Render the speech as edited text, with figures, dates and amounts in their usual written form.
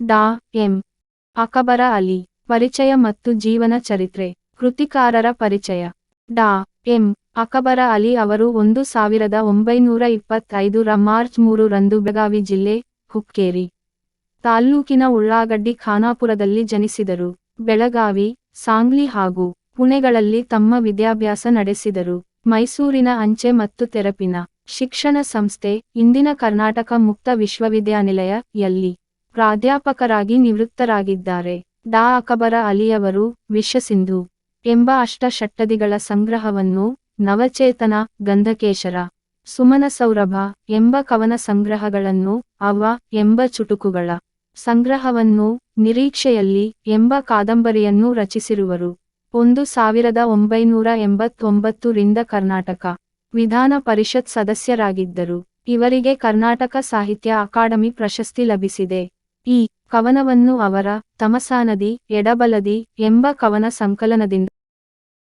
ಡಾ ಎಂ. ಅಕಬರ ಅಲಿ. ಪರಿಚಯ ಮತ್ತು ಜೀವನ ಚರಿತ್ರೆ. ಕೃತಿಕಾರರ ಪರಿಚಯ. ಡಾ ಎಂ. ಅಕಬರ ಅಲಿ ಅವರು 1925 ಮಾರ್ಚ್ 3 ರಂದು ಬೆಳಗಾವಿ ಜಿಲ್ಲೆ, ಹುಕ್ಕೇರಿ ತಾಲ್ಲೂಕಿನ ಉಳ್ಳಾಗಡ್ಡಿ ಖಾನಾಪುರದಲ್ಲಿ ಜನಿಸಿದರು. ಬೆಳಗಾವಿ, ಸಾಂಗ್ಲಿ ಹಾಗೂ ಪುಣೆಗಳಲ್ಲಿ ತಮ್ಮ ವಿದ್ಯಾಭ್ಯಾಸ ನಡೆಸಿದರು. ಮೈಸೂರಿನ ಅಂಚೆ ಮತ್ತು ತೆರಪಿನ ಶಿಕ್ಷಣ ಸಂಸ್ಥೆ, ಇಂದಿನ ಕರ್ನಾಟಕ ಮುಕ್ತ ವಿಶ್ವವಿದ್ಯಾನಿಲಯ ಯಲ್ಲಿ ಪ್ರಾಧ್ಯಾಪಕರಾಗಿ ನಿವೃತ್ತರಾಗಿದ್ದಾರೆ. ಡಾ ಅಕಬರ ಅಲಿಯವರು ವಿಶ್ವಸಿಂಧು ಎಂಬ ಅಷ್ಟಷಟ್ಪದಿಗಳ ಸಂಗ್ರಹವನ್ನು, ನವಚೇತನ, ಗಂಧಕೇಶರ, ಸುಮನ ಸೌರಭ ಎಂಬ ಕವನ ಸಂಗ್ರಹಗಳನ್ನು, ಅವ್ವ ಎಂಬ ಚುಟುಕುಗಳ ಸಂಗ್ರಹವನ್ನು, ನಿರೀಕ್ಷೆಯಲ್ಲಿ ಎಂಬ ಕಾದಂಬರಿಯನ್ನು ರಚಿಸಿರುವರು. 1989 ರಿಂದ ಕರ್ನಾಟಕ ವಿಧಾನ ಪರಿಷತ್ ಸದಸ್ಯರಾಗಿದ್ದರು. ಇವರಿಗೆ ಕರ್ನಾಟಕ ಸಾಹಿತ್ಯ ಅಕಾಡೆಮಿ ಪ್ರಶಸ್ತಿ ಲಭಿಸಿದೆ. ಈ ಕವನವನ್ನು ಅವರ ತಮಸಾನದಿ, ಎಡಬಲದಿ ಎಂಬ ಕವನ ಸಂಕಲನದಿಂದ